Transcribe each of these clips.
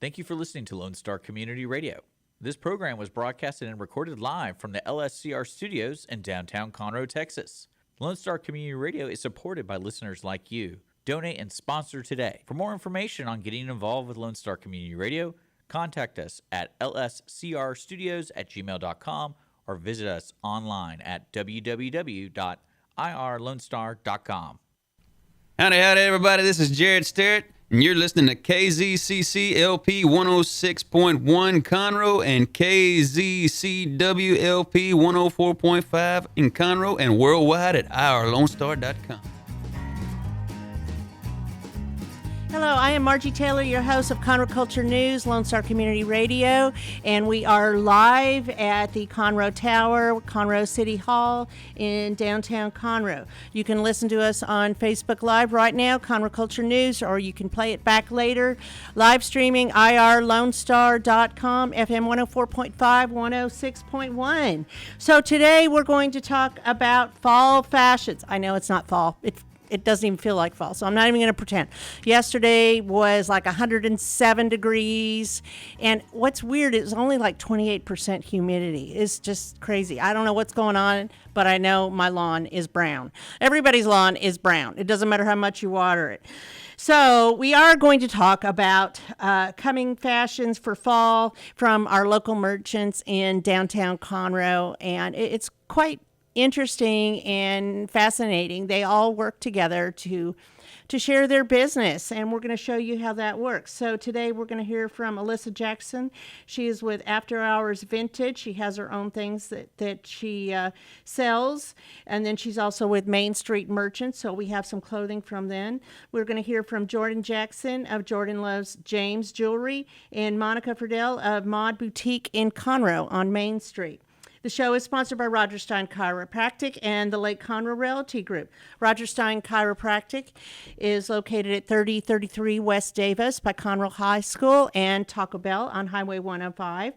Thank you for listening to Lone Star Community Radio. This program was broadcasted and recorded live from the LSCR studios in downtown Conroe, Texas. Lone Star Community Radio is supported by listeners like you. Donate and sponsor today. For more information on getting involved with Lone Star Community Radio, contact us at lscrstudios@gmail.com or visit us online at www.irlonestar.com. Howdy, everybody. This is Jared Sterrett, and you're listening to KZCC LP 106.1 Conroe and KZCW LP 104.5 in Conroe and worldwide at irlonestar.com. Hello, I am Margie Taylor, your host of Conroe Culture News, Lone Star Community Radio, and we are live at the Conroe Tower, Conroe City Hall in downtown Conroe. You can listen to us on Facebook Live right now, Conroe Culture News, or you can play it back later. Live streaming, irlonestar.com, FM 104.5, 106.1. So today we're going to talk about fall fashions. I know it's not fall. It doesn't even feel like fall, so I'm not even going to pretend. Yesterday was like 107 degrees, and what's weird is only like 28% humidity. It's just crazy. I don't know what's going on, but I know my lawn is brown. Everybody's lawn is brown. It doesn't matter how much you water it. So we are going to talk about coming fashions for fall from our local merchants in downtown Conroe, and it's quite interesting and fascinating. They all work together to share their business, and we're going to show you how that works. So today we're going to hear from Alyssa Jackson. She is with After Hours Vintage. She has her own things that she sells, and then she's also with Main Street Merchants, so we have some clothing from them. We're going to hear from Jordan Jackson of JordanLovesJames Jewelry and Monica Fridell of Mod Boutique in Conroe on Main Street. The show is sponsored by Roger Stein Chiropractic and the Lake Conroe Realty Group. Roger Stein Chiropractic is located at 3033 West Davis by Conroe High School and Taco Bell on Highway 105.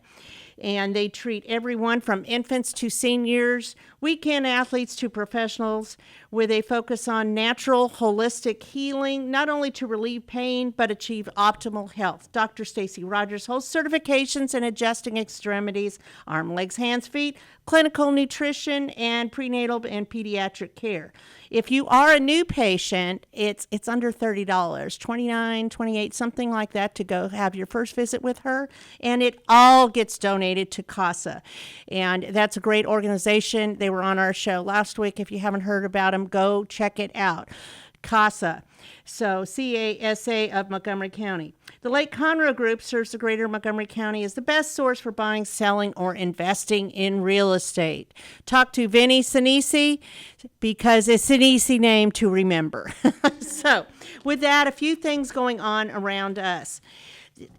And they treat everyone from infants to seniors, weekend athletes to professionals, with a focus on natural, holistic healing, not only to relieve pain, but achieve optimal health. Dr. Stacy Rogers holds certifications in adjusting extremities, arm, legs, hands, feet, clinical nutrition, and prenatal and pediatric care. If you are a new patient, it's under $30, $29, $28, something like that, to go have your first visit with her, and it all gets donated to CASA. And that's a great organization. They were on our show last week. If you haven't heard about them, go check it out. CASA. So CASA of Montgomery County. The Lake Conroe Group serves the greater Montgomery County as the best source for buying, selling, or investing in real estate. Talk to Vinny Sinisi because it's an easy name to remember. So with that, a few things going on around us.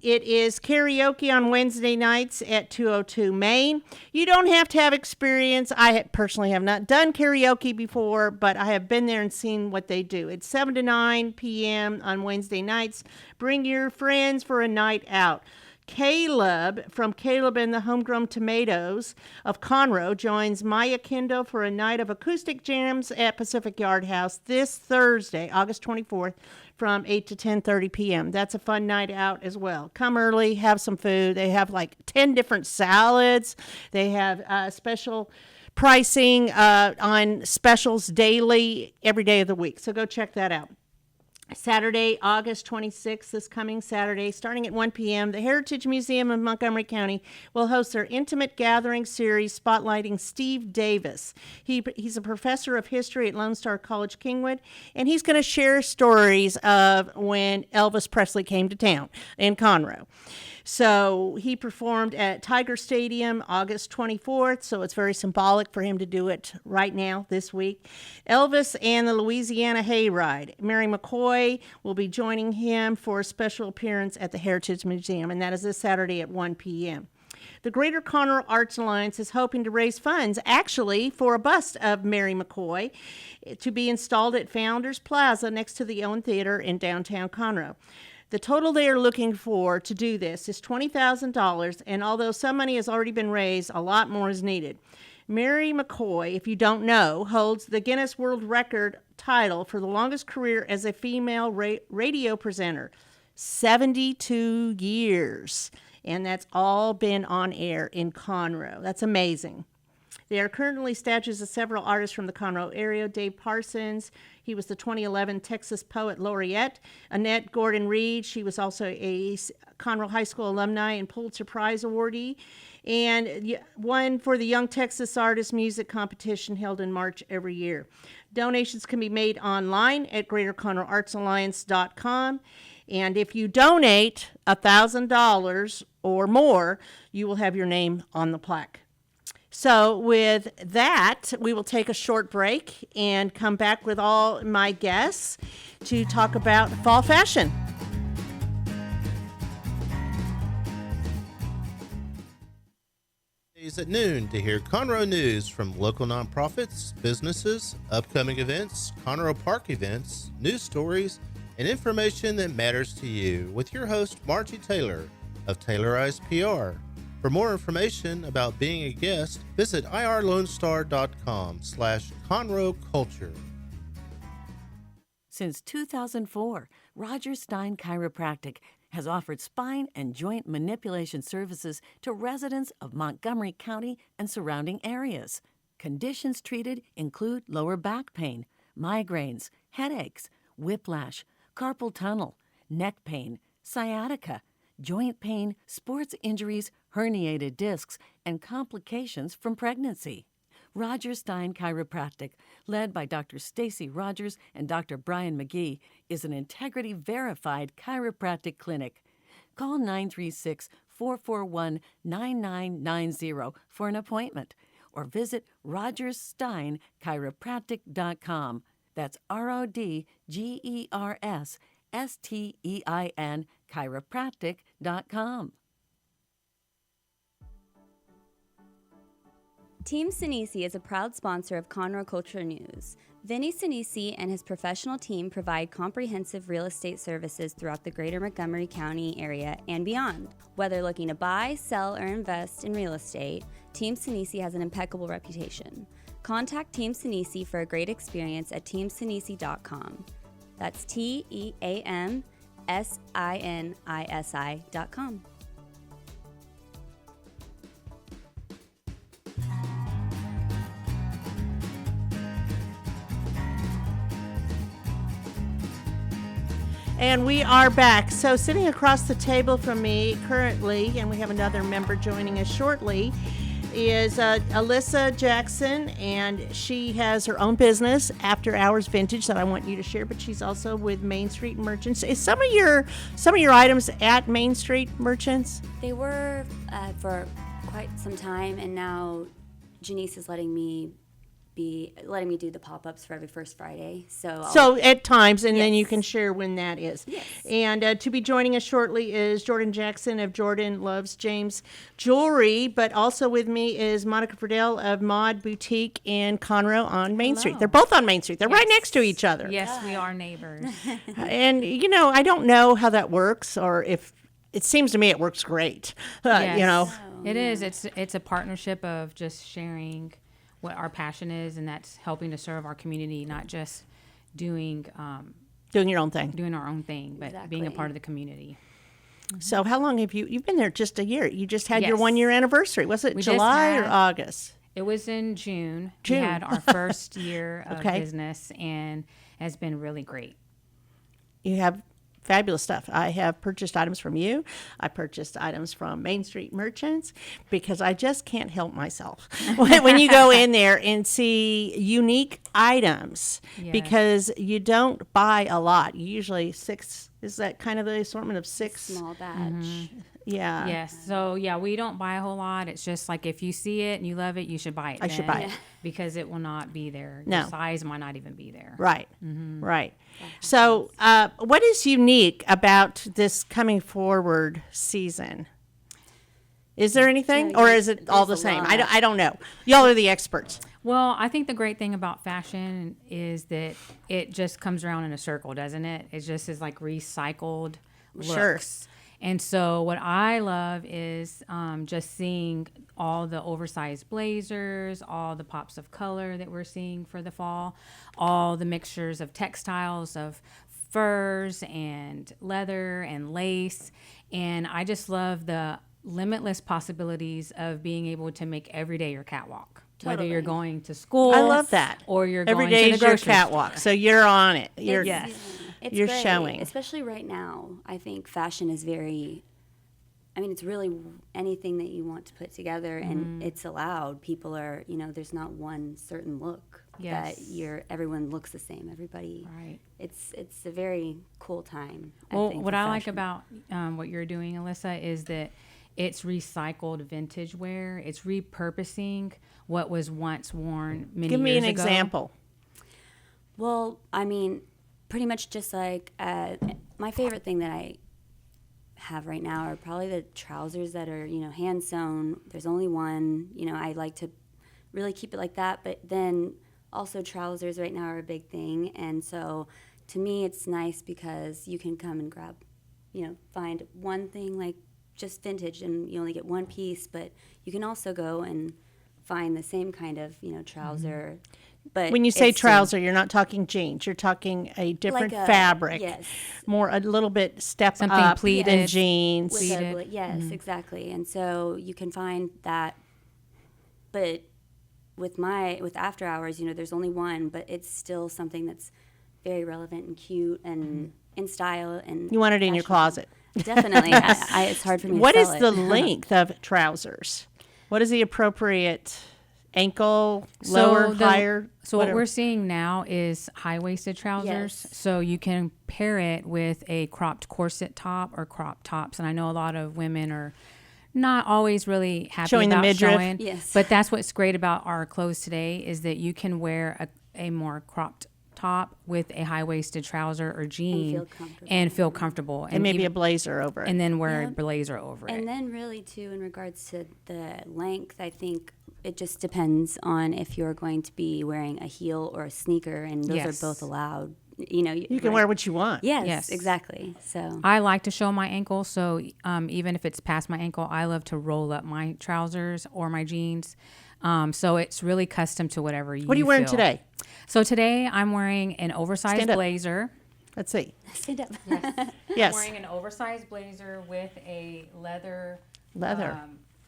It is karaoke on Wednesday nights at 202 Main. You don't have to have experience. I personally have not done karaoke before, but I have been there and seen what they do. It's 7 to 9 p.m. on Wednesday nights. Bring your friends for a night out. Caleb from Caleb and the Homegrown Tomatoes of Conroe joins Maya Kendo for a night of acoustic jams at Pacific Yard House this Thursday, August 24th, from 8 to 10:30 p.m. That's a fun night out as well. Come early, have some food. They have like 10 different salads. They have special pricing on specials daily, every day of the week. So go check that out. Saturday, August 26th, this coming Saturday, starting at 1 p.m., the Heritage Museum of Montgomery County will host their Intimate Gathering series spotlighting Steve Davis. He's a professor of history at Lone Star College Kingwood, and he's going to share stories of when Elvis Presley came to town in Conroe. So he performed at Tiger Stadium August 24th, so it's very symbolic for him to do it right now this week. Elvis and the Louisiana Hayride. Mary McCoy will be joining him for a special appearance at the Heritage Museum, and that is this Saturday at 1 p.m. The Greater Conroe Arts Alliance is hoping to raise funds, actually, for a bust of Mary McCoy to be installed at Founders Plaza next to the Owen Theater in downtown Conroe. The total they are looking for to do this is $20,000, and although some money has already been raised, a lot more is needed. Mary McCoy, if you don't know, holds the Guinness World Record title for the longest career as a female radio presenter. 72 years. And that's all been on air in Conroe. That's amazing. There are currently statues of several artists from the Conroe area. Dave Parsons, he was the 2011 Texas Poet Laureate. Annette Gordon-Reed, she was also a Conroe High School alumni and Pulitzer Prize awardee. And one for the Young Texas Artist Music Competition held in March every year. Donations can be made online at GreaterConroeArtsAlliance.com. And if you donate $1,000 or more, you will have your name on the plaque. So with that, we will take a short break and come back with all my guests to talk about fall fashion. At noon to hear Conroe news from local nonprofits, businesses, upcoming events, Conroe Park events, news stories, and information that matters to you with your host, Margie Taylor of Taylorized PR. For more information about being a guest, visit irlonestar.com/Conroe Culture. Since 2004, Roger Stein Chiropractic has offered spine and joint manipulation services to residents of Montgomery County and surrounding areas. Conditions treated include lower back pain, migraines, headaches, whiplash, carpal tunnel, neck pain, sciatica, joint pain, sports injuries, herniated discs, and complications from pregnancy. Roger Stein Chiropractic, led by Dr. Stacy Rogers and Dr. Brian McGee, is an integrity-verified chiropractic clinic. Call 936-441-9990 for an appointment or visit rogerssteinchiropractic.com. That's RODGERSSTEIN chiropractic.com. Team Sinisi is a proud sponsor of Conroe Culture News. Vinny Sinisi and his professional team provide comprehensive real estate services throughout the greater Montgomery County area and beyond. Whether looking to buy, sell, or invest in real estate, Team Sinisi has an impeccable reputation. Contact Team Sinisi for a great experience at teamsinisi.com. That's TEAMSINISI.com. And we are back. So sitting across the table from me currently, and we have another member joining us shortly, is Alyssa Jackson, and she has her own business, After Hours Vintage, that I want you to share. But she's also with Main Street Merchants. Is some of your items at Main Street Merchants? They were for quite some time, and now Janice is letting me do the pop-ups for every first Friday. So at times, and then Yes. you can share when that is. Yes. And to be joining us shortly is Jordan Jackson of JordanLovesJames Jewelry, but also with me is Monica Fridell of Mod Boutique in Conroe on Main Street. They're both on Main Street. They're right next to each other. Yes, we are neighbors. And, I don't know how that works, or if it seems to me it works great. Yes. It is. It's a partnership of just sharing what our passion is, and that's helping to serve our community, not just doing Doing your own thing. doing our own thing, but being a Exactly. part of the community. So how long have you've been there? Just a year. You just had your Yes. 1-year anniversary. Was it We just July or had- August? It was in June. June. We had our first year of Okay. business, and has been really great. You have fabulous stuff. I have purchased items from you. I purchased items from Main Street Merchants because I just can't help myself when you go in there and see unique items, Yes. because you don't buy a lot. You usually is that kind of the assortment of 6? small batch. Yeah. Yes. So we don't buy a whole lot. It's just like if you see it and you love it, you should buy it. I should then, buy it. because it will not be there. No. The size might not even be there. Right. Right. So, what is unique about this coming forward season? Is there anything, or is it all the there's a same? lot. I don't know. Y'all are the experts. Well, I think the great thing about fashion is that it just comes around in a circle, doesn't it? It just is like recycled Sure. looks. And so what I love is just seeing all the oversized blazers, all the pops of color that we're seeing for the fall, all the mixtures of textiles, of furs and leather and lace. And I just love the limitless possibilities of being able to make every day your catwalk. Whether you're going to school, I love that. or you're Every going day to the is your grocery catwalk, store. so you're on it. You're It's you're great, showing. especially right now. I think fashion is very. I mean, it's really anything that you want to put together, and it's allowed. People are, there's not one certain look Yes. that everyone looks the same. Everybody, Right. It's a very cool time. Well, I think, what for I like fashion. about what you're doing, Alyssa, is that it's recycled vintage wear. It's repurposing what was once worn many Give me years an ago. example. Well, I mean, pretty much just like my favorite thing that I have right now are probably the trousers that are, hand sewn. There's only one. I like to really keep it like that. But then also trousers right now are a big thing. And so to me, it's nice because you can come and grab, find one thing like just vintage and you only get one piece. But you can also go and find the same kind of, trouser. But When you say it's still- trouser, you're not talking jeans. You're talking a different Like a- fabric. yes. More a little bit step Something up than pleated. jeans. With Pleated. yes, exactly. And so you can find that, but with After Hours, there's only one, but it's still something that's very relevant and cute and in style and You want it in your fashionable. closet. Definitely. It's hard for me What to is sell the it. length of trousers? What is the appropriate ankle, lower, higher? So what whatever? we're seeing now is high-waisted trousers. Yes. So you can pair it with a cropped corset top or crop tops. And I know a lot of women are not always really happy Showing the about midriff. showing. Yes. But that's what's great about our clothes today is that you can wear a more cropped top with a high-waisted trouser or jean and feel comfortable. and maybe even- a blazer over it. and then wear a Yep. blazer over it. And then really too, in regards to the length, I think it just depends on if you're going to be wearing a heel or a sneaker, and those Yes. are both allowed. you can wear what you want. Yes, Yes. exactly. So I like to show my ankle, so even if it's past my ankle, I love to roll up my trousers or my jeans. So it's really custom to whatever you What are you wearing feel. today? So today I'm wearing an oversized Stand up. blazer. Let's see. stand up. Yes. I'm wearing an oversized blazer with a leather Leather.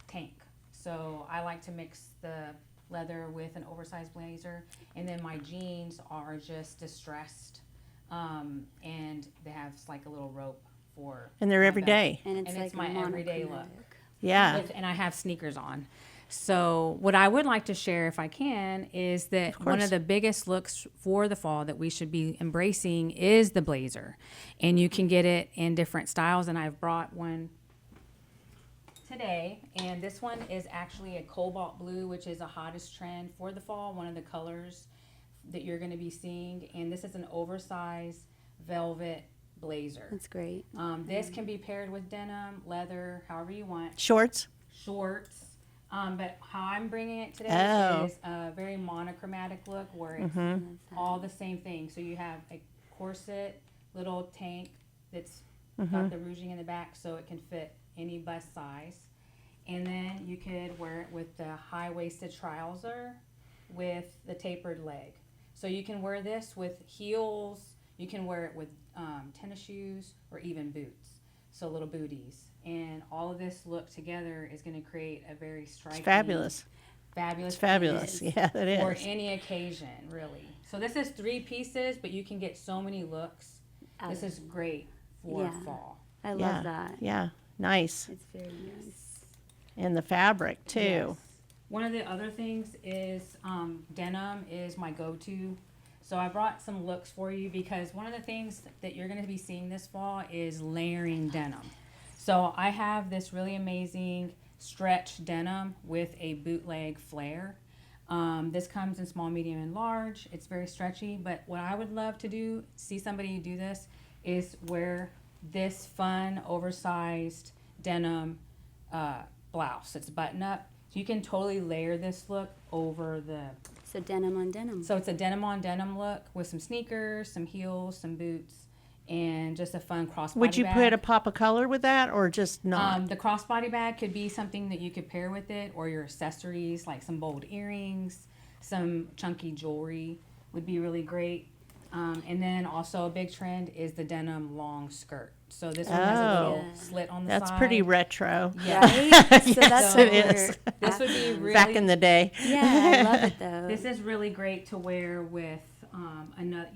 tank. So I like to mix the leather with an oversized blazer, and then my jeans are just distressed, and they have like a little rope for. And they're my every belt. day. And it's like my everyday look. monochromatic. Yeah. And I have sneakers on. So what I would like to share, if I can, is that one course. of the biggest looks for the fall that we should be embracing is the blazer. And you can get it in different styles, and I've brought one today. And this one is actually a cobalt blue, which is a hottest trend for the fall, one of the colors that you're going to be seeing. And this is an oversized velvet blazer. That's great. This can be paired with denim, leather, however you want, Shorts. shorts. But how I'm bringing it today Oh. is a very monochromatic look where it's all the same thing. So you have a corset, little tank that's got the ruching in the back so it can fit any bust size. And then you could wear it with the high-waisted trouser with the tapered leg. So you can wear this with heels, you can wear it with tennis shoes, or even boots. So little booties. And all of this look together is going to create a very striking, It's fabulous. fabulous, It's fabulous. piece Yeah, it for is. any occasion, really. So this is 3 pieces, but you can get so many looks. This is great for Yeah. fall. I Yeah. love that. Yeah. Nice. It's very nice. And the fabric too. Yes. One of the other things is denim is my go-to. So I brought some looks for you because one of the things that you're going to be seeing this fall is layering denim. So I have this really amazing stretch denim with a bootleg flare. This comes in small, medium, and large. It's very stretchy, but what I would love to see somebody do this, is wear this fun, oversized denim blouse. It's button up. So you can totally layer this look over the. So denim on denim. So it's a denim on denim look with some sneakers, some heels, some boots, and just a fun crossbody Would you bag. put a pop of color with that or just not? The crossbody bag could be something that you could pair with it, or your accessories like some bold earrings, some chunky jewelry would be really great. And then also a big trend is the denim long skirt. So this one has a little slit on the side. That's pretty retro. Yeah. Right? So Yes, that's it what is. This would be really Back in the day. Yeah, I love it though. This is really great to wear with another,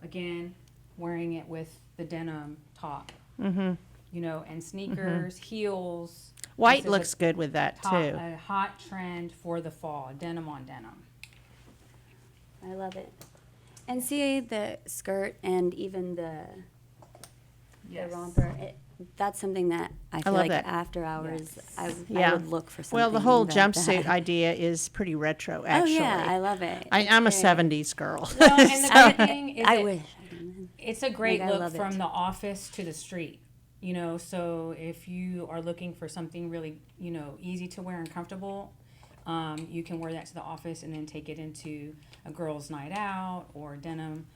again, wearing it with the denim top. Mm-hmm. And sneakers, heels. White This is looks good with that, too. a hot trend for the fall, denim on denim. I love it. And see the skirt and even the romper. That's something that I feel love like that. after hours, I Yeah. would look for something. Well, the whole like jumpsuit that. idea is pretty retro, Oh actually. yeah, I love it. I'm a It's very- 70s girl. Well, and the good thing is I that wish. it's a great Like, I look love from it. the office to the street. So if you are looking for something really, easy to wear and comfortable, you can wear that to the office and then take it into a girl's night out, or denim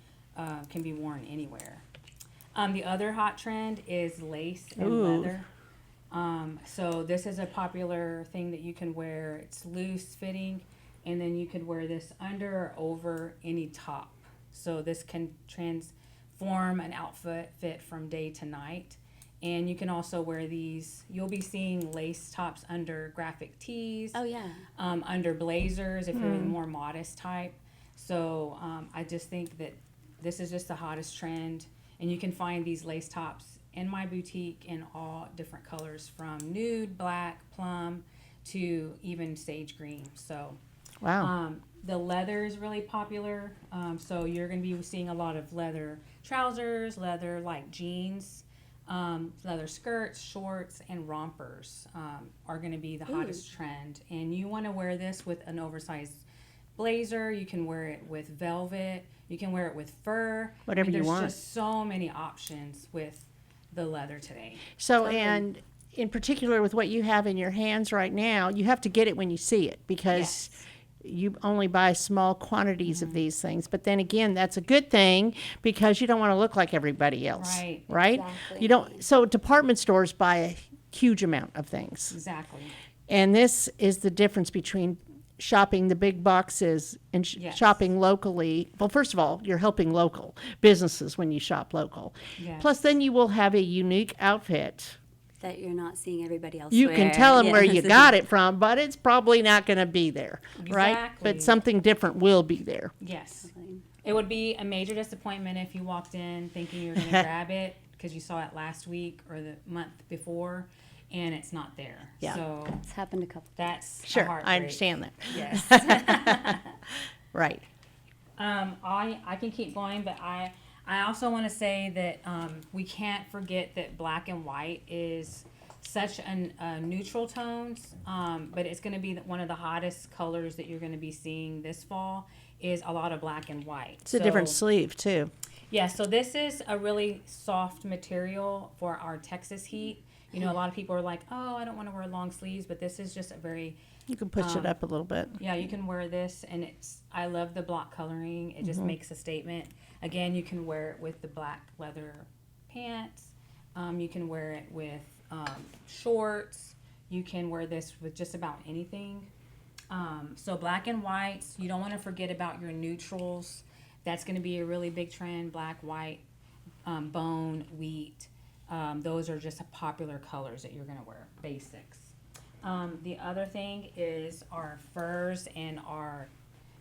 can be worn anywhere. The other hot trend is lace and Ooh. leather. So this is a popular thing that you can wear. It's loose fitting, and then you could wear this under or over any top. So this can transform an outfit fit from day to night. And you can also wear these. You'll be seeing lace tops under graphic tees. Oh yeah. Under blazers if you're the more modest type. So I just think that this is just the hottest trend. And you can find these lace tops in my boutique in all different colors, from nude, black, plum, to even sage green. So Wow. the leather is really popular. So you're going to be seeing a lot of leather trousers, leather like jeans, leather skirts, shorts, and rompers are going to be the hottest trend. And you want to wear this with an oversized blazer. You can wear it with velvet. You can wear it with fur. Whatever you want. There's just so many options with the leather today. So, and in particular with what you have in your hands right now, you have to get it when you see it, because you only buy small quantities of these things. But then again, that's a good thing, because you don't want to look like everybody else. Right. Exactly. You don't. So department stores buy a huge amount of things. Exactly. And this is the difference between shopping the big boxes and Yes. shopping locally. Well, first of all, you're helping local businesses when you shop local. Yes. Plus, then you will have a unique outfit. That you're not seeing everybody else You wear. can tell them where you Yes. got it from, but it's probably not going to be there, right? Exactly. But something different will be there. Yes. It would be a major disappointment if you walked in thinking you were going to grab it because you saw it last week or the month before, and it's not there. Yeah. So It's happened a couple. that's a Sure, heartbreak. I understand that. Yes. Right. I can keep going, but I also want to say that we can't forget that black and white is such a neutral tones, but it's going to be one of the hottest colors that you're going to be seeing this fall is a lot of black and white. It's a different sleeve, too. Yeah, so this is a really soft material for our Texas heat. A lot of people are like, oh, I don't want to wear long sleeves, but this is just a very, You can push it up a little bit. yeah, you can wear this, and I love the block coloring. It just makes a statement. Again, you can wear it with the black leather pants. You can wear it with shorts. You can wear this with just about anything. So black and whites, you don't want to forget about your neutrals. That's going to be a really big trend. Black, white, bone, wheat. Those are just popular colors that you're going to wear, basics. The other thing is our furs and our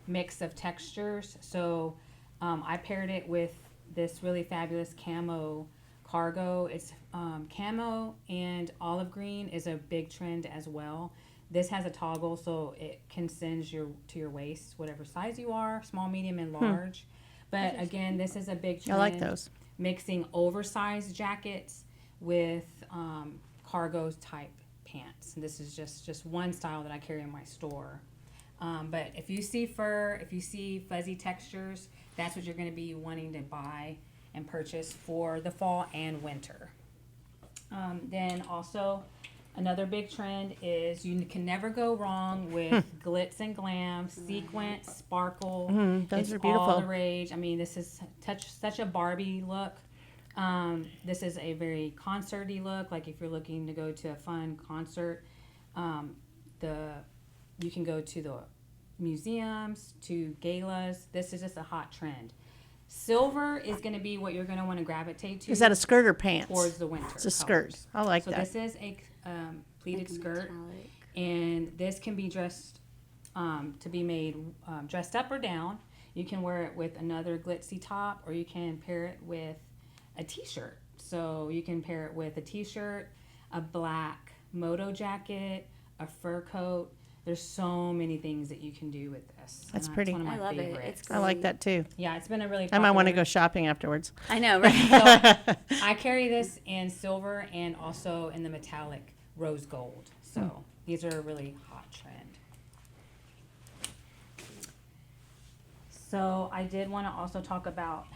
mix of textures. So I paired it with this really fabulous camo cargo. It's camo and olive green is a big trend as well. This has a toggle, so it can send you to your waist, whatever size you are, small, medium, and large. But again, this is a big trend. I like those. Mixing oversized jackets with cargo type pants. And this is just one style that I carry in my store. But if you see fur, if you see fuzzy textures, that's what you're going to be wanting to buy and purchase for the fall and winter. Then also, another big trend is you can never go wrong with glitz and glam, sequence, sparkle. those It's are beautiful. all the rage. I mean, this is such a Barbie look. This is a very concert-y look. Like if you're looking to go to a fun concert, you can go to the museums, to galas. This is just a hot trend. Silver is going to be what you're going to want to gravitate to. Is that a skirt or pants? Towards the winter. It's a skirt. I like so that. So this is a pleated skirt, metallic. and this can be dressed to be made dressed up or down. You can wear it with another glitzy top, or you can pair it with a t-shirt. So you can pair it with a t-shirt, a black moto jacket, a fur coat. There's so many things that you can do with this. That's and pretty. One of my I love it. favorites. It's I like that too. Yeah, it's been a really I might want to popular- go shopping afterwards. I know, right? So I carry this in silver and also in the metallic rose gold. So these are a really hot trend. So I did want to also talk about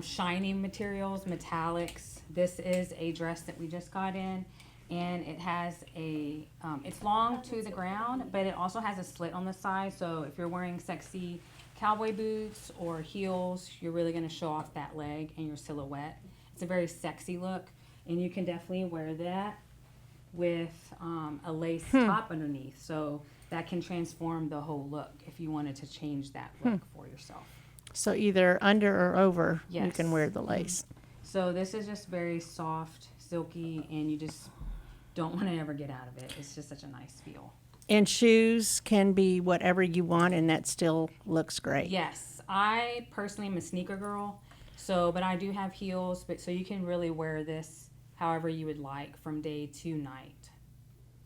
shiny materials, metallics. This is a dress that we just got in, and it has a, it's long to the ground, but it also has a slit on the side. So if you're wearing sexy cowboy boots or heels, you're really going to show off that leg and your silhouette. It's a very sexy look, and you can definitely wear that with a lace top underneath. So that can transform the whole look if you wanted to change that look for yourself. So either under or over, you Yes. can wear the lace. So this is just very soft, silky, and you just don't want to ever get out of it. It's just such a nice feel. And shoes can be whatever you want, and that still looks great. Yes, I personally am a sneaker girl, but I do have heels, so you can really wear this however you would like from day to night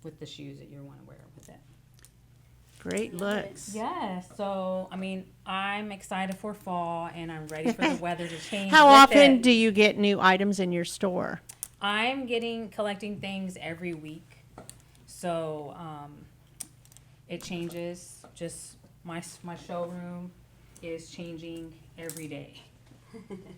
with the shoes that you want to wear with it. Great looks. Yes, so I mean, I'm excited for fall, and I'm ready for the weather to change. How with often it. do you get new items in your store? I'm collecting things every week, so it changes. Just my showroom is changing every day.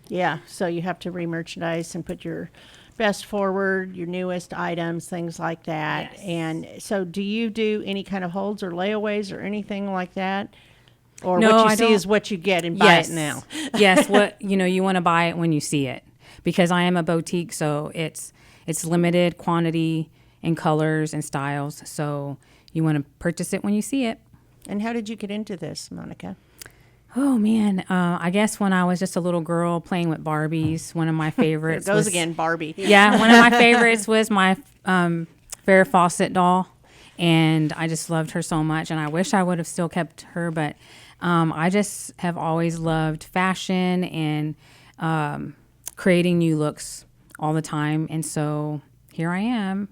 Yeah, so you have to re-merchandise and put your best forward, your newest items, things like that. Yes. And so do you do any kind of holds or layaways or anything like that? Or No, what you I see don't. is what you get and buy it now? Yes, you want to buy it when you see it, because I am a boutique, so it's limited quantity and colors and styles. So you want to purchase it when you see it. And how did you get into this, Monica? Oh man, I guess when I was just a little girl playing with Barbies, one of my favorites There goes was, again, Barbie. Yeah, one of my favorites was my Farrah Fawcett doll, and I just loved her so much, and I wish I would have still kept her, but I just have always loved fashion and creating new looks all the time, and so here I am.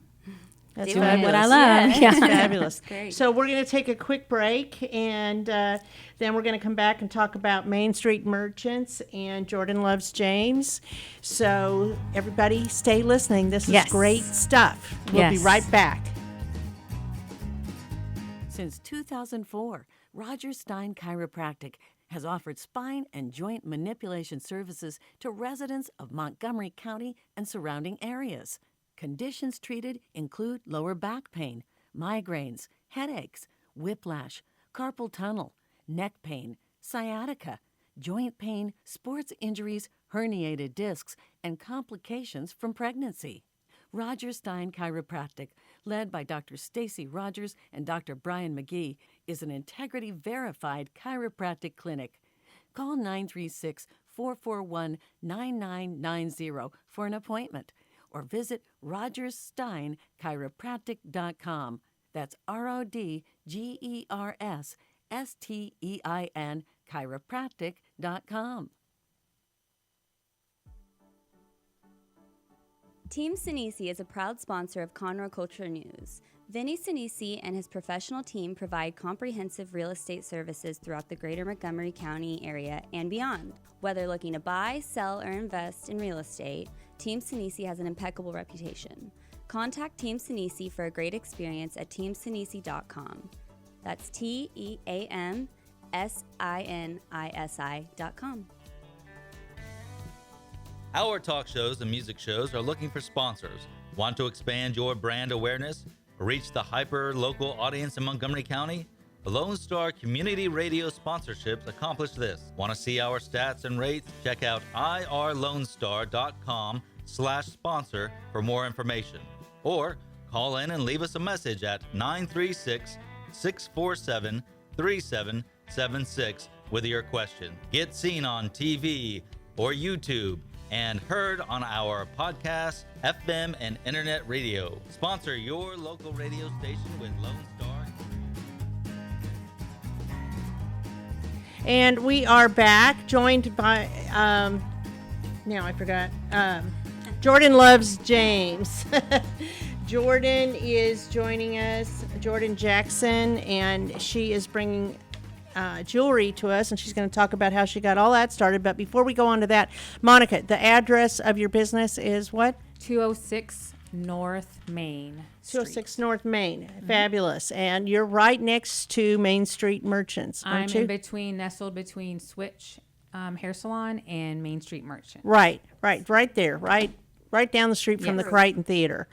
That's Doing fabulous. what I love. Yeah, that's fabulous. Great. So we're going to take a quick break, and then we're going to come back and talk about Main Street Merchants and Jordan Loves James. So everybody stay listening. This is Yes. great stuff. We'll be Yes. right back. Since 2004, Roger Stein Chiropractic has offered spine and joint manipulation services to residents of Montgomery County and surrounding areas. Conditions treated include lower back pain, migraines, headaches, whiplash, carpal tunnel, neck pain, sciatica, joint pain, sports injuries, herniated discs, and complications from pregnancy. Roger Stein Chiropractic, led by Dr. Stacy Rogers and Dr. Brian McGee, is an integrity-verified chiropractic clinic. Call 936-441-9990 for an appointment, or visit rogerssteinchiropractic.com. That's RODGERSSTEIN chiropractic.com. Team Sinisi is a proud sponsor of Conroe Culture News. Vinny Sinisi and his professional team provide comprehensive real estate services throughout the greater Montgomery County area and beyond. Whether looking to buy, sell, or invest in real estate, Team Sinisi has an impeccable reputation. Contact Team Sinisi for a great experience at teamsinisi.com. That's TEAMSINISI.com. Our talk shows and music shows are looking for sponsors. Want to expand your brand awareness? Reach the hyper-local audience in Montgomery County? Lone Star Community Radio sponsorships accomplish this. Want to see our stats and rates? Check out irlonestar.com/sponsor for more information. Or call in and leave us a message at 936-647-37 877-888-7676 with your question. Get seen on TV or YouTube and heard on our podcast, FM, and internet radio. Sponsor your local radio station with Lone Star. And we are back, joined by, now I forgot, Jordan Loves James. Jordan is joining us, Jordan Jackson, and she is bringing jewelry to us, and she's going to talk about how she got all that started. But before we go on to that, Monica, the address of your business is what? 206 North Main Street. 206 North Main. Fabulous. And you're right next to Main Street Merchants, aren't I'm you? nestled between Switch Hair Salon and Main Street Merchant. Right there, right down the street from the Crichton Theater.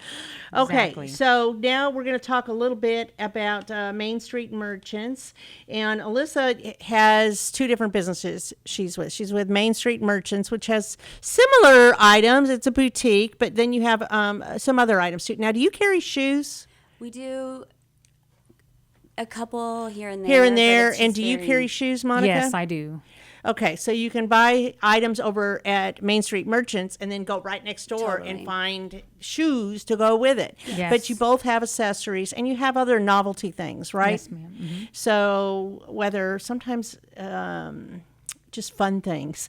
Okay, Exactly. so now we're going to talk a little bit about Main Street Merchants. And Alyssa has two different businesses she's with. She's with Main Street Merchants, which has similar items. It's a boutique, but then you have some other items too. Now, do you carry shoes? We do a couple here and there. Here and but there. it's And just do you very- carry shoes, Monica? Yes, I do. Okay, so you can buy items over at Main Street Merchants and then go right next door and Totally. find shoes to go with it. Yes. But you both have accessories and you have other novelty things, right? Yes, ma'am. Mhm. So whether sometimes just fun things.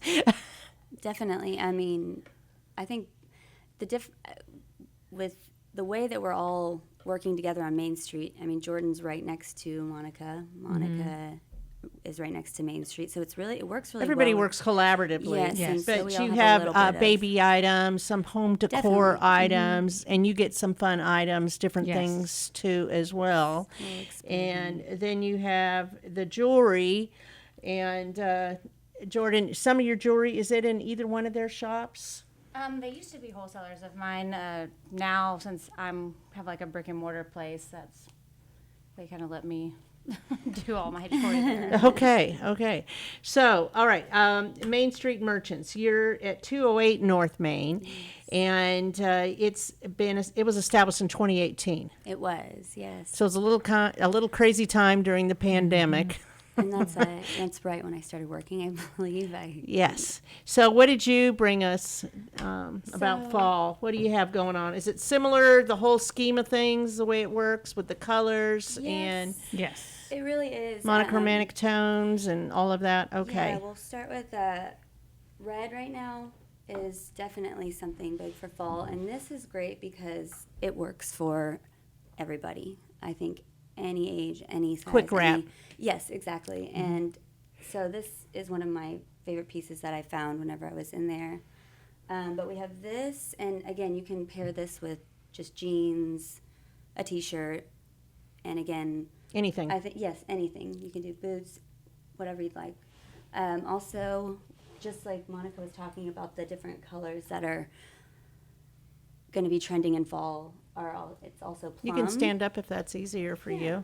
Definitely. I mean, I think with the way that we're all working together on Main Street, I mean, Jordan's right next to Monica. Monica is right next to Main Street. So it works really Everybody well. works collaboratively. Yes, and so But we all you have a little have bit of- baby items, some home decor Definitely. items, and you get some fun items, different Yes. things too as well. We'll explain. And then you have the jewelry. And Jordan, some of your jewelry, is it in either one of their shops? They used to be wholesalers of mine. Now, since have like a brick and mortar place, they kind of let me do all my jewelry there. Okay. So, all right, Main Street Merchants. You're at 208 North Main, and it was established in 2018. It was, yes. So it's a little crazy time during the pandemic. And that's right when I started working, I believe. Yes. So what did you bring us about So- fall? What do you have going on? Is it similar, the whole scheme of things, the way it works with the colors and Yes. It really is. monochromatic tones and all of that? Okay. Yeah, we'll start with red right now is definitely something big for fall. And this is great because it works for everybody. I think any age, any size. Quick wrap. Yes, exactly. And so this is one of my favorite pieces that I found whenever I was in there. But we have this, and again, you can pair this with just jeans, a t-shirt, and again, Anything. I think yes, anything. You can do boots, whatever you'd like. Also, just like Monica was talking about, the different colors that are going to be trending in fall it's also plum. You can stand up if that's easier for you.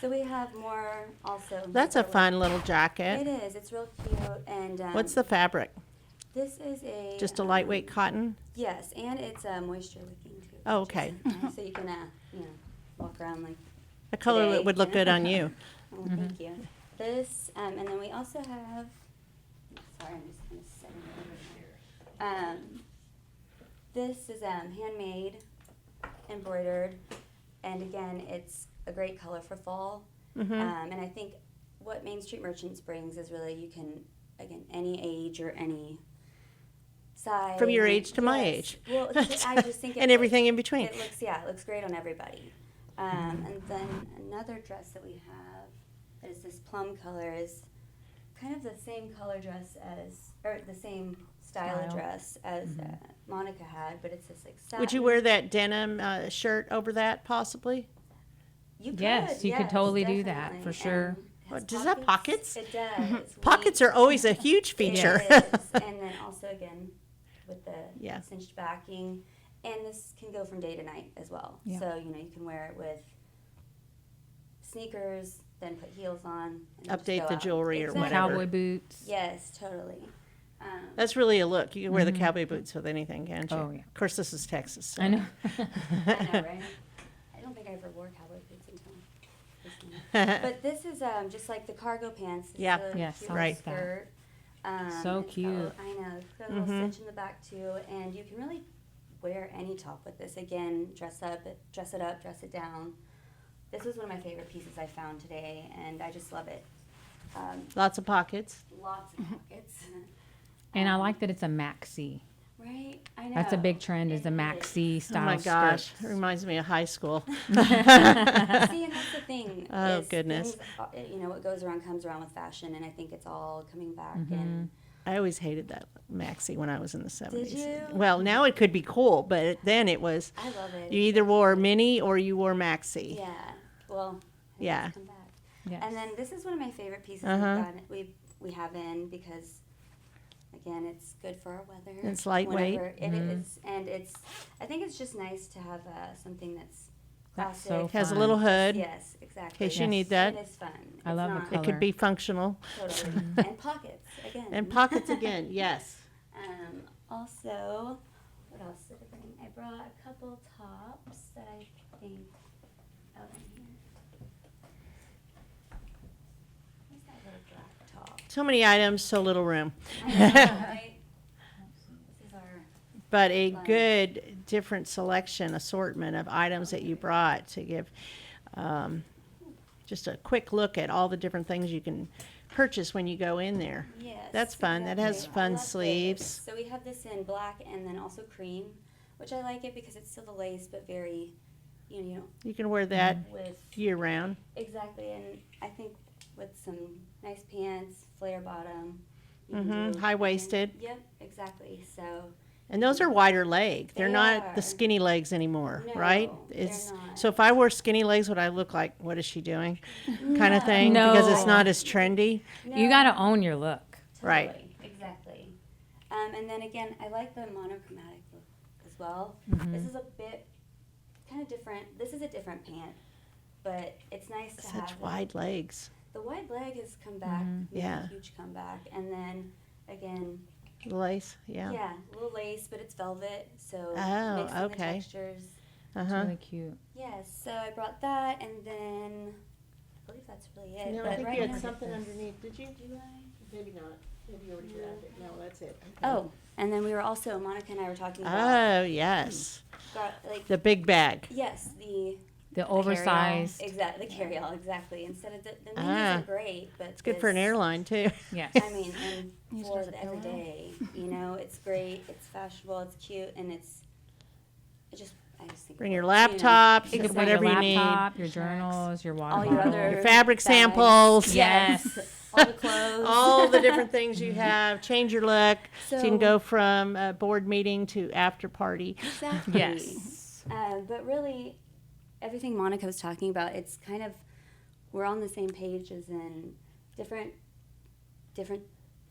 So we have more also. That's a fun little jacket. It is. It's real cute. And What's the fabric? This is Just a lightweight cotton? Yes, and it's moisture wicking too. Oh, which is okay. nice. So you can walk around like. A color today, that would look you know? good on you. Oh, thank you. This, and then we also have, sorry, I'm just going to set it over here. This is handmade, embroidered, and again, it's a great color for fall. And I think what Main Street Merchants brings is really you can, again, any age or any size. From your age to my Yes. age. Well, I just think And everything in between. It looks great on everybody. And then another dress that we have is this plum color, is kind of the same color dress or the same style dress as Monica had, but it's just like satin. Would you wear that denim shirt over that possibly? You could, Yes, you could totally do that, definitely. for sure. And it has Does it have pockets? It does. Pockets are always a huge feature. It is. And then also again with the Yeah. cinched backing. And this can go from day to night as well. Yeah. So, you can wear it with sneakers, then put heels on. And just Update go the out. jewelry or Exactly. whatever. Cowboy boots. Yes, totally. That's really a look. You can wear the cowboy boots with anything, can't you? Oh, yeah. Of course, this is Texas. So. I know. I know, right? I don't think I ever wore cowboy boots until But this is just like the cargo pants. It's Yeah. a Yes, cute I little like that. skirt. So It's got cute. I know. It's got a little cinch in the back too, and you can really wear any top with this. Again, dress it up, dress it down. This was one of my favorite pieces I found today, and I just love it. Lots of pockets. Lots of pockets. And I like that it's a maxi. Right? I know. That's a big trend is the It maxi is. style Oh my gosh, skirts. it reminds me of high school. See, and that's the thing. Oh, is goodness. things, you know, what goes around comes around with fashion, and I think it's all coming back. Mm-hmm. And I always hated that maxi when I was in the 70s. you? Well, now it could be cool, but then it was I love it. you either wore mini or you wore maxi. Yeah. Well. it Yeah. does come back. Yes. And then this is one of my favorite pieces we have in because, again, it's good for our weather. It's lightweight. Whenever it is, and I think it's just nice to have something that's That's classic. so Has a fun. little hood. Yes, exactly. In case you need that. It is fun. I It's love the not- color. It could be functional. Totally. And pockets again. And pockets again, yes. Also, what else did I bring? I brought a couple tops that I think. Oh, in here. What's that little black top? So many items, so little room. I know, right? This is our. But a Fun. good, different selection, assortment of items that you brought to give just a quick look at all the different things you can purchase when you go in there. Yes. That's fun. That has exactly. fun I love this. sleeves. So we have this in black and then also cream, which I like it because it's still the lace, but very, you know, You can wear that with year round. exactly. And I think with some nice pants, flare bottom. you can Mhm, do- high-waisted. Yep, exactly. So And those are wider leg. They're They not are. the skinny legs anymore, right? No, they're It's not. so if I wore skinny legs, would I look like what is she doing? Kind of thing because it's No. not as trendy. You got to own your look. Right. Totally, exactly. And then again, I like the monochromatic look as well. Mm-hmm. This is a bit kind of different. This is a different pant, but it's nice to Such have wide legs. The wide leg has come back. made Yeah. a huge comeback. And then again, The lace, yeah. a little lace, but it's velvet, so Oh, mixing the okay. textures. It's Uh-huh. really cute. Yes, so I brought that, and then I believe that's really it. No, but I think right you had now- something underneath. Did you? Do I? Maybe not. Maybe you already grabbed it. No, that's it. Oh, and then we were also Monica and I were talking about Oh, yes. got, like The big bag. yes The oversized. exactly the carry-all exactly instead of the minis Ah. are great, but It's good for an airline, too. Yes. I mean, and Use it for as a the pillow. everyday, you know, it's great, it's fashionable, it's cute, and I just think Bring your it works, you know. laptops, You could put whatever your you need. laptop, your journals, your water All your bottle. other Your fabric bags. samples. Yes. all the clothes. All the different things you have. Change your look. So, you can So- go from a board meeting to after party. Exactly. Yes. But really, everything Monica was talking about, it's kind of, we're on the same page as in different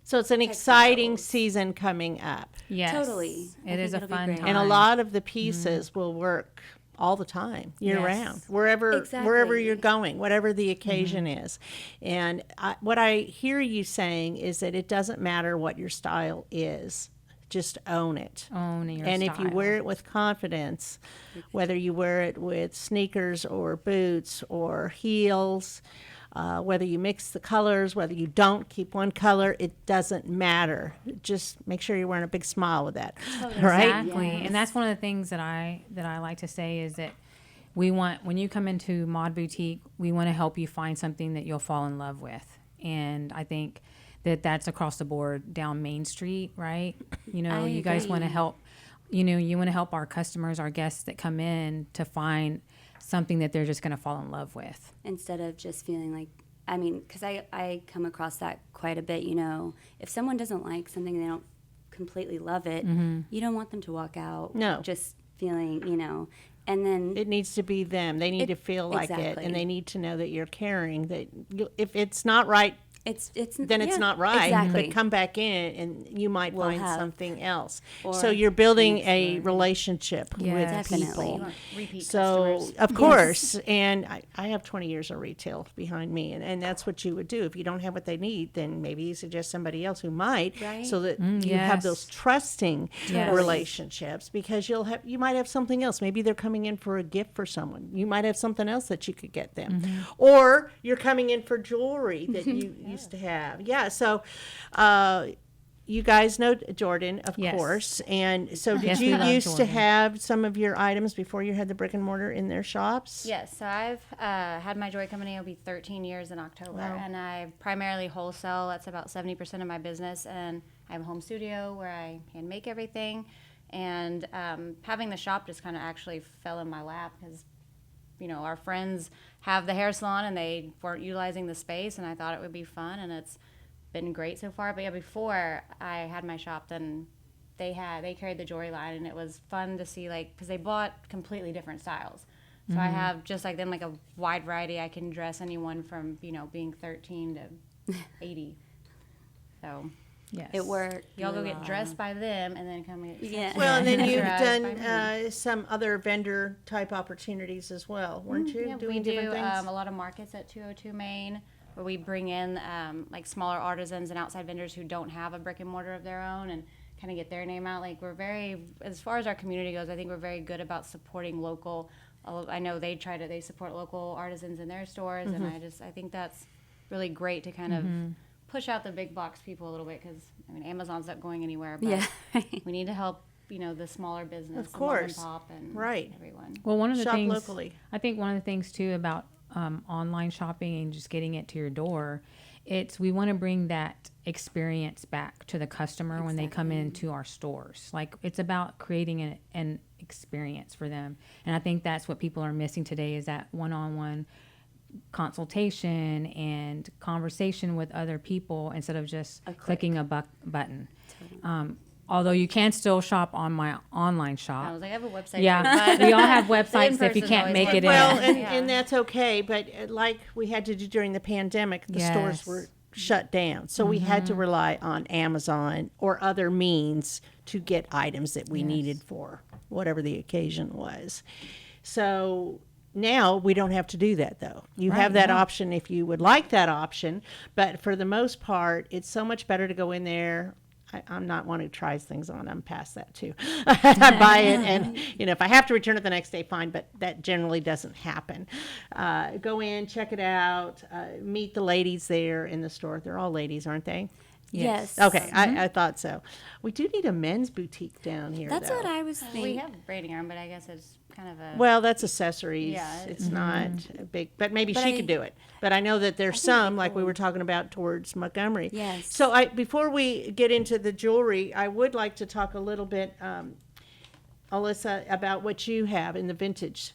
So it's an exciting Textiles. season coming up. Yes. Totally. I It is think a it'll be fun great. time. And a lot of the pieces will work all the time, year Yes. round, wherever Exactly. you're going, whatever the occasion is. And what I hear you saying is that it doesn't matter what your style is, just own it. Own your And if you style. wear it with confidence, whether you wear it with sneakers or boots or heels, whether you mix the colors, whether you don't keep one color, it doesn't matter. Just make sure you're wearing a big smile with that, right? Exactly. And that's one of the things that I like to say is that we want, when you come into Mod Boutique, we want to help you find something that you'll fall in love with. And I think that that's across the board down Main Street, right? You know, I you guys want to agree. help, you want to help our customers, our guests that come in to find something that they're just going to fall in love with. Instead of just feeling like, I mean, because I come across that quite a bit, you know, if someone doesn't like something, they don't completely love it, you don't want them to walk out No. just feeling, you know, and then It needs to be them. They need to feel like it, exactly. and they need to know that you're caring. That if it's not right then it's not right. Exactly. But come back in and you might We'll find have- something else. or So you're building next a door. relationship with Definitely. people. You want repeat So, customers. of course, and I have 20 years of retail behind me, and that's what you would do. If you don't have what they need, then maybe you suggest somebody else who might, Right. so that you have yes. those trusting Yes. relationships, because you might have something else. Maybe they're coming in for a gift for someone. You might have something else that you could get them. Or you're coming in for jewelry that you used to have. Yeah, so you guys know Jordan, of Yes. course. And so did Yes, you we love used to Jordan. have some of your items before you had the brick and mortar in their shops? Yes, so I've had my jewelry company. It'll be 13 years in October, Wow. and I primarily wholesale. That's about 70% of my business, and I have a home studio where I hand make everything. And having the shop just kind of actually fell in my lap because, our friends have the hair salon and they weren't utilizing the space, and I thought it would be fun, and it's been great so far. But yeah, before I had my shop, then they carried the jewelry line, and it was fun to see, because they bought completely different styles. So I have just like them, like a wide variety. I can dress anyone from being 13 to 80. So Yes. It worked. y'all go really get well. dressed by them, and then come get Yeah. Well, and then you've dressed by me. done some other vendor type opportunities as well, weren't you? Yeah, doing we do different things? a lot of markets at 202 Main, where we bring in like smaller artisans and outside vendors who don't have a brick and mortar of their own, and kind of get their name out. Like, we're very, as far as our community goes, I think we're very good about supporting local. I know they support local artisans in their stores, and I think that's really great to kind of push out the big box people a little bit, because Amazon's not going anywhere, but Yeah. we need to help the smaller business, Of the mom and course. pop, and Right. everyone. Well, one of the Shop things locally. I think one of the things too about online shopping and just getting it to your door, we want to bring that experience back to the customer when they come into our stores. Like, it's about creating an experience for them, and I think that's what people are missing today, is that one-on-one consultation and conversation with other people instead of just clicking a button. Although you can still shop on my online I shop. was like, I have a website. Yeah, but we all have the websites if you in-person's can't always make more it fun. Well, in. and that's okay, but like we had to do during the pandemic, the stores Yes. were shut down. So we had to rely on Amazon or other means to get items that we needed for whatever the occasion was. So now we don't have to do that, though. You have that option if you would like that option, but for the most part, it's so much better to go in there. I'm not one who tries things on. I'm past that too. I buy it, and if I have to return it the next day, fine. But that generally doesn't happen. Go in, check it out, meet the ladies there in the store. They're all ladies, aren't they? Yes. Okay, I thought so. We do need a men's boutique down here. That's though. what I was thinking. We have braiding arm, but I guess it's kind of a. Well, that's accessories. Yeah, It's not a big, but maybe But she I- could do it. But I know that there's think it'd some, be like we cool. were talking about towards Montgomery. Yes. So before we get into the jewelry, I would like to talk a little bit, Alyssa, about what you have in the vintage.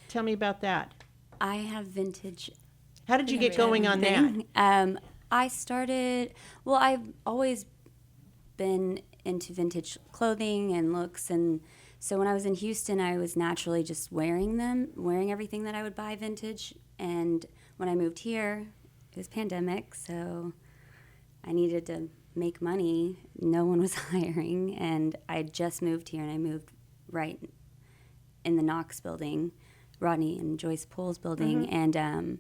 Tell me about that. I have vintage. How did you get going on that? everything. I started. Well, I've always been into vintage clothing and looks, and so when I was in Houston, I was naturally just wearing everything that I would buy vintage. And when I moved here, it was pandemic, so I needed to make money. No one was hiring, and I had just moved here, and I moved right in the Knox building, Rodney and Joyce Poole's building, and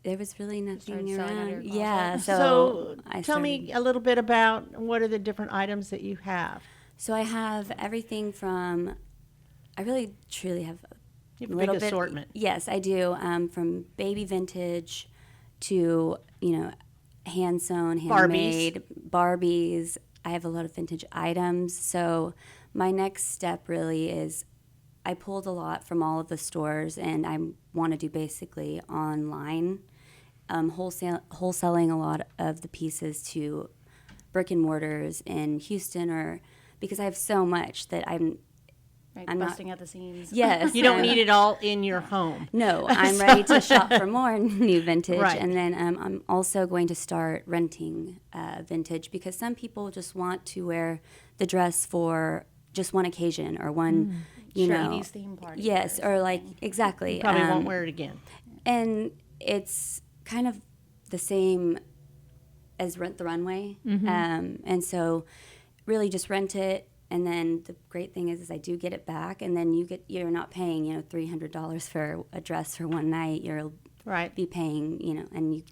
there was really nothing started selling out of your around. closet. Yeah, So so I tell me a little bit about what are the different items that you have. So I have everything from. I really truly have You have a a little big bit. assortment. Yes, I do. From baby vintage to hand sewn, handmade Barbies. I have a lot of vintage items. So my next step really is I pulled a lot from all of the stores, and I want to do basically online, wholesaling a lot of the pieces to brick and mortars in Houston, or because I have so much that I'm not- busting at the seams. yes. You don't need it all in your home. No, I'm ready to shop for more new vintage. Right. And then I'm also going to start renting vintage, because some people just want to wear the dress for just one occasion or one, you know. 80s theme party. Yes, or like, exactly. Probably won't wear it again. And it's kind of the same as Rent the Runway. And so really just rent it. And then the great thing is I do get it back, and then you're not paying, $300 for a dress for one night. You'll be paying, and you.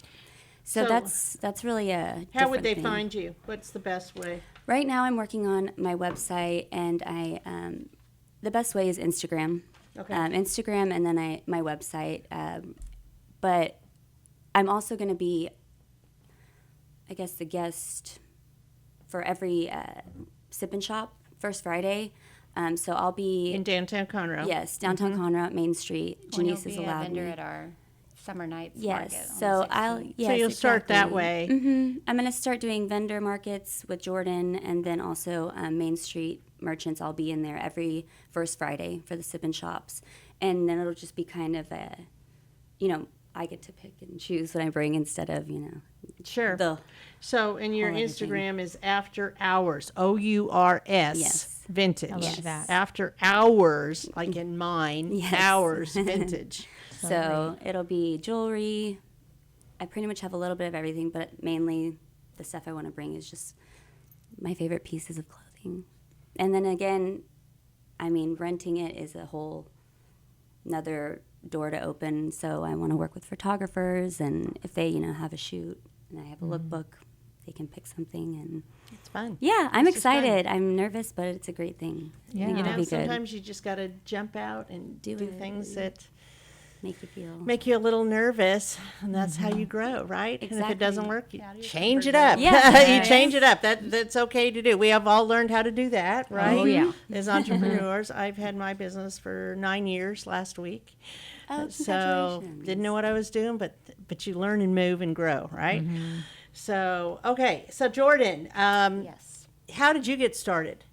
So that's really a. How would they thing. find you? What's the best way? Right now, I'm working on my website, and the best way is Instagram. Okay. Instagram, and then my website. But I'm also going to be, I guess, the guest for every Sip and Shop first Friday. So I'll be In downtown Conroe. Yes, downtown Conroe at Main Street. Well, Janice you'll has be a allowed vendor me. at our summer nights market. Yes, on so the I'll. 16th. Yes, So you'll start that exactly. way. I'm going to start doing vendor markets with Jordan, and then also Main Street merchants. I'll be in there every first Friday for the Sip and Shops, and then it'll just be kind of a, I get to pick and choose what I bring instead of Sure. the So, and your whole everything. Instagram is After Hours, OURS, Yes. Vintage. I love that. After Hours, like in mine, Yes. Hours, Vintage. So it'll be jewelry. I pretty much have a little bit of everything, but mainly the stuff I want to bring is just my favorite pieces of clothing. And then again, renting it is a whole another door to open. So I want to work with photographers, and if they, have a shoot and I have a lookbook, they can pick something. And It's fun. yeah, I'm It's just fun. excited. I'm nervous, but it's a great thing. I think Yeah. it'll be good. Sometimes you just got to jump out and do it. things that Make you feel. make you a little nervous, and that's how you grow, right? And if it doesn't Exactly. work, you Out of your change it comfort up. zone. Yeah. You change it up. That's okay to do. We have all learned how to do that, right? Oh, yeah. As entrepreneurs, I've had my business for 9 years last week. Oh, So congratulations. didn't know what I was doing, but you learn and move and grow, right? So okay, so Jordan, Yes. how did you get started?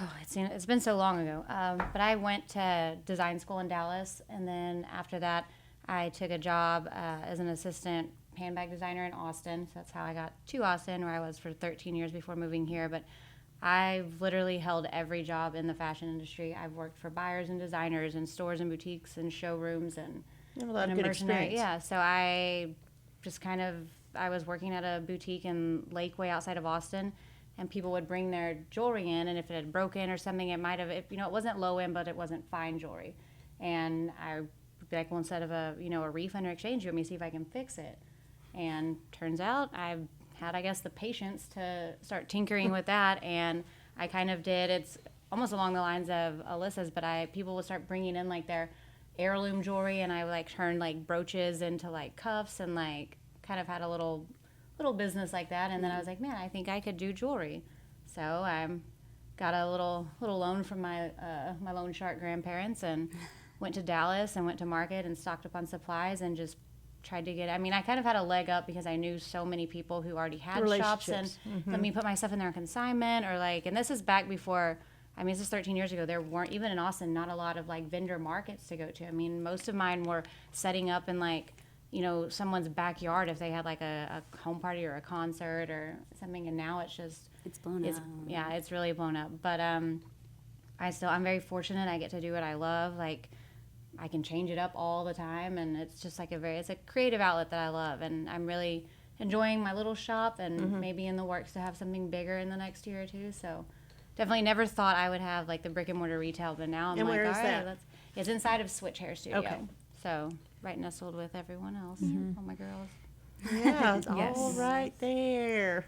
Oh, it's been so long ago. But I went to design school in Dallas, and then after that, I took a job as an assistant handbag designer in Austin. So that's how I got to Austin, where I was for 13 years before moving here. But I've literally held every job in the fashion industry. I've worked for buyers and designers and stores and boutiques and showrooms and You have a lot of and good mercenary- experience. Yeah, so I just I was working at a boutique in Lakeway outside of Austin, and people would bring their jewelry in, and if it had broken or something, it might have, it wasn't low end, but it wasn't fine jewelry. And I would be like, well, instead of a refund or exchange, you want me to see if I can fix it. And turns out I've had, I guess, the patience to start tinkering with that, and I kind of did. It's almost along the lines of Alyssa's, but people would start bringing in like their heirloom jewelry, and I like turned like brooches into like cuffs, and like kind of had a little business like that. And then I was like, man, I think I could do jewelry. So I got a little loan from my loan shark grandparents, and went to Dallas and went to market and stocked up on supplies and just tried to get. I kind of had a leg up because I knew so many people who already had shops, and let me put my stuff in there on consignment, or like. And this is back before. This is 13 years ago. There weren't, even in Austin, not a lot of like vendor markets to go to. Most of mine were setting up in like, someone's backyard if they had like a home party or a concert or something. And now it's just, It's blown up. yeah, it's really blown up. But I'm very fortunate. I get to do what I love. Like, I can change it up all the time, and it's just like it's a creative outlet that I love. And I'm really enjoying my little shop, and maybe in the works to have something bigger in the next year or two. So definitely never thought I would have like the brick and mortar retail, but now I'm And like, where all is right, that? it's inside of Switch Hair Studio. Okay. So right nestled with everyone else, all my girls. Yeah, it's Yes. all right there.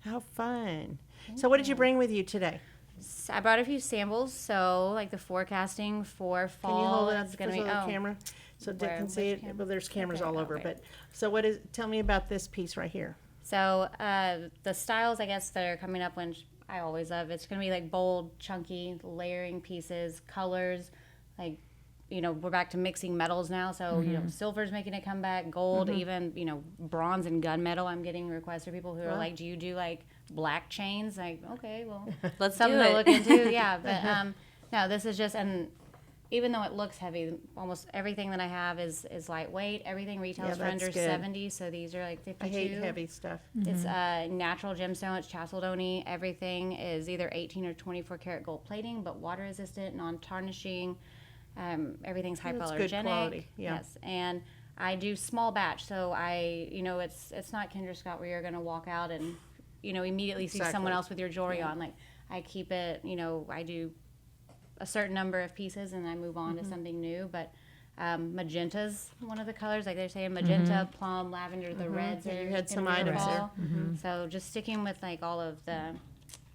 How fun. So what did you bring with you today? I brought a few samples, so like the forecasting for fall. Can you hold it up is for gonna the be camera so Dick Where? can see Which it? camera? Well, there's cameras Okay, all over, right. but tell me about this piece right here. So the styles, I guess, that are coming up, which I always love, it's going to be like bold, chunky, layering pieces, colors. Like, we're back to mixing metals now. So, silver's making a comeback, gold, even, bronze and gunmetal. I'm getting requests from people who are like, do you do like black chains? Like, okay, well, Let's something do to it. look into. Yeah. But no, this is just, and even though it looks heavy, almost everything that I have is lightweight. Everything retails Yeah, for that's under good. 70, so these are like 52. I hate heavy stuff. It's natural gemstone. It's chalcedony. Everything is either 18 or 24 karat gold plating, but water resistant, non-tarnishing. Everything's That's hypoallergenic. good quality, yeah. Yes, and I do small batch, so it's not Kendra Scott where you're going to walk out and, immediately see someone else with your jewelry on. Like, I keep it, I do a certain number of pieces and I move on to something new. But magenta's one of the colors, like they're saying magenta, plum, lavender, the reds. Yeah, are you had some gonna be in items there. fall. So just sticking with like all of the,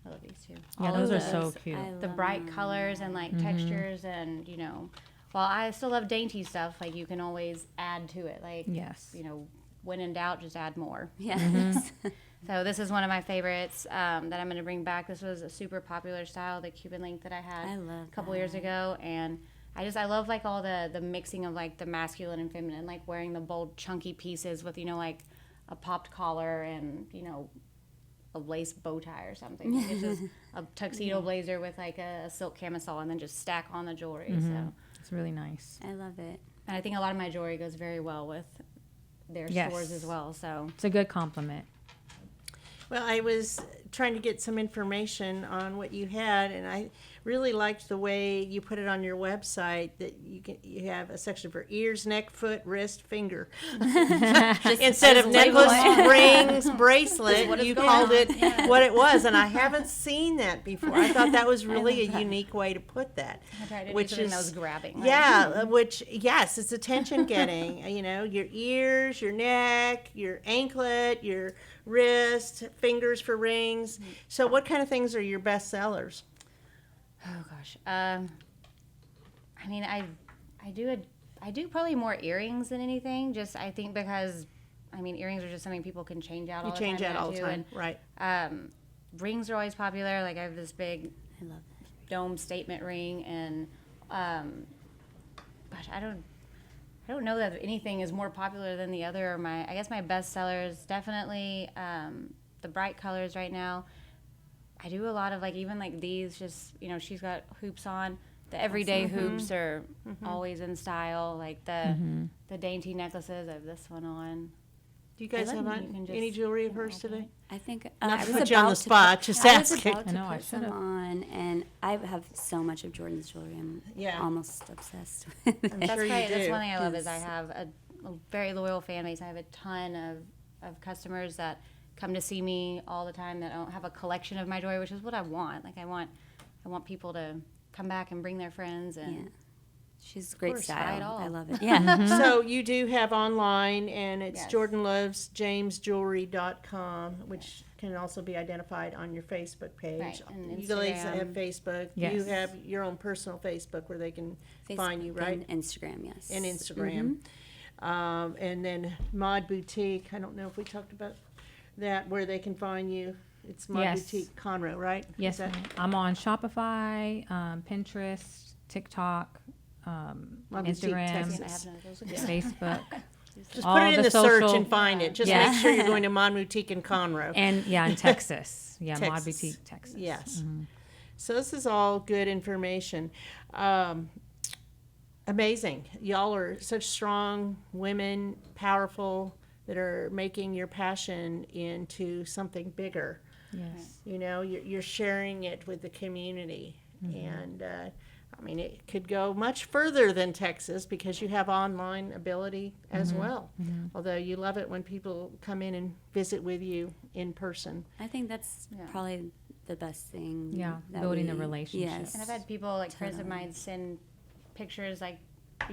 I love these too. Yeah, All those of are so cute. the bright colors and like textures and while I still love dainty stuff, like you can always add to it. Like Yes. When in doubt, just add more. Yes. So this is one of my favorites that I'm going to bring back. This was a super popular style, the Cuban link that I had I love a couple years ago, and I love like all the mixing of like the masculine and feminine, like wearing the bold chunky pieces with like a popped collar and a lace bow tie or something. Like, it's just a tuxedo blazer with like a silk camisole and then just stack on the jewelry. So It's really nice. I love it. and I think a lot of my jewelry goes very well with their Yes. stores as well. So It's a good compliment. Well, I was trying to get some information on what you had, and I really liked the way you put it on your website. That you have a section for ears, neck, foot, wrist, finger. Instead of necklace, rings, bracelet, you called it what it was, and I haven't seen that before. I thought that was really a unique way to put that. I tried to Which do something is- that was grabbing. Right? Yeah, which yes, it's attention getting. Your ears, your neck, your anklet, your wrist, fingers for rings. So, what kind of things are your best sellers? Oh gosh. I mean, I do probably more earrings than anything. Just I think because earrings are just something people can change out. You all change the time out now, all the too, time, right? and, rings are always popular. Like I have this big I love dome statement ring, and gosh, I don't know that anything is more popular than the other. I guess my best sellers definitely the bright colors right now. I do a lot of like even like these. Just she's got hoops on. The everyday hoops are always in style. Like the dainty necklaces. I have this one on. Do you guys I have love you can just any jewelry of hers today? I think Not I to was put you on the about to spot, put- just I was asking. about to I know, I put some should've. on, and I have so much of Jordan's jewelry. I'm Yeah. almost obsessed with it. I'm sure you That's do. one thing I love is I have a very loyal fan base. I have a ton of customers that come to see me all the time that don't have a collection of my jewelry, which is what I want. Like I want people to come back and bring their friends and. Yeah. She's great course, buy it style. all. I love it. Yeah. So you do have online, and it's Yes. JordanLovesJamesJewelry.com, which can also be identified on your Facebook page. Right, and You ladies Instagram. have Facebook. Yes. You have your own personal Facebook where they can find you, Facebook right? And Instagram, yes. And Instagram. And then Mod Boutique, I don't know if we talked about that, where they can find you. It's Mod Yes. Boutique Conroe, right? Is Yes, that- ma'am. I'm on Shopify, Pinterest, TikTok, Mod Boutique, Instagram, Texas. I have none of those. Facebook, Just all put it in the search social- and find it. Just Yeah. make sure you're going to Mod Boutique in Conroe. and in Texas. Yeah, Mod Texas. Boutique, Texas. Yes. So this is all good information. Amazing. Y'all are such strong women, powerful, that are making your passion into something bigger. Yes. You're sharing it with the community. And it could go much further than Texas because you have online ability as well. Although you love it when people come in and visit with you in person. I think that's probably the best thing. Yeah, that building the we- relationship. Yes. And I've had people like friends of mine send pictures like,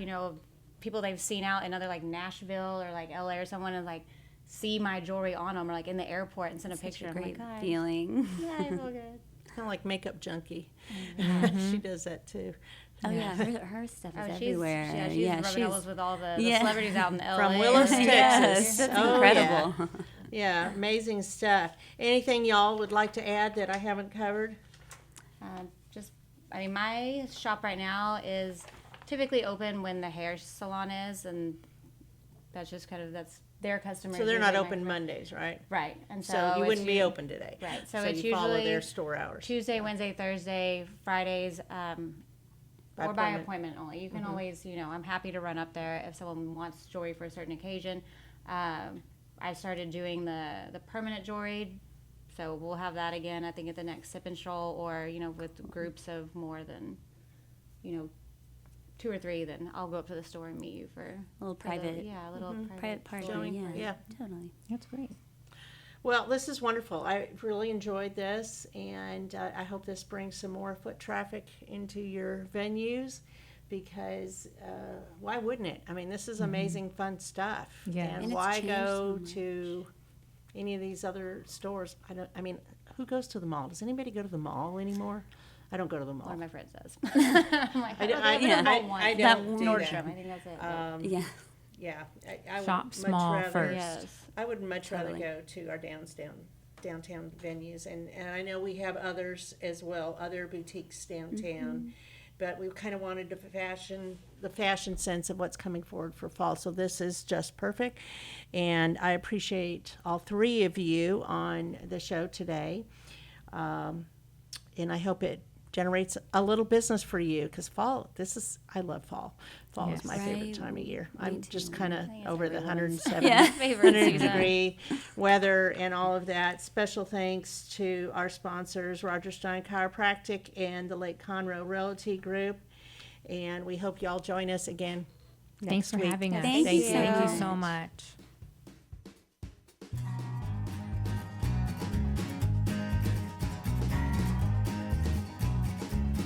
of people they've seen out in other like Nashville or like LA or someone and like see my jewelry on them or like in the airport and send a Such picture. a I'm great like, "Guys, feeling. yeah, I feel good. Kind of like Makeup Junkie. She does that too. Oh yeah, her stuff is Oh, everywhere. she's rubbing elbows with all the Yeah. celebrities out in LA. From Willis, Like, Texas. Yes, that's Oh, incredible. Yeah, amazing stuff. Anything y'all would like to add that I haven't covered? My shop right now is typically open when the hair salon is, and that's just that's their customers. So they're not usually open my- Mondays, right? Right, and So so you it's wouldn't be u- open today. Right, so So it's you follow usually their store hours. Tuesday, Wednesday, Thursday, Fridays, By or by appointment. appointment only. You can always, I'm happy to run up there if someone wants jewelry for a certain occasion. I started doing the permanent jewelry, so we'll have that again, I think, at the next Sip and Stroll or, with groups of more than, 2 or 3, then I'll go up to the store and meet you for A little for the- private. yeah, a little Private party. Showing. Yeah. Yeah. Totally. That's great. Well, this is wonderful. I really enjoyed this, and I hope this brings some more foot traffic into your venues, because why wouldn't it? I mean, this is amazing, fun stuff. Yeah. And And it's why changed go so much. to any of these other stores? I mean, who goes to the mall? Does anybody go to the mall anymore? I don't go to the mall. one of my friends does. I'm like, I, don't- I'll go to the mall once. I That don't do Nordstrom, that. I think that's it. but- Yeah. Yeah, I would Shop much small rather- first. Yes. I would much rather Totally. go to our downtown venues, and I know we have others as well, other boutiques downtown, but we kind of wanted the fashion sense of what's coming forward for fall. So this is just perfect, and I appreciate all 3 of you on the show today, and I hope it generates a little business for you, because I love fall. Fall is Yes. my favorite Right. time of year. Me I'm just too. kind of I think it's over the everyone's 107 Yeah. Favorite 100 season. degree weather and all of that. Special thanks to our sponsors, Roger Stein Chiropractic and the Lake Conroe Realty Group. And we hope y'all join us again Thanks next for week. having us. Thank you. Thank you so much.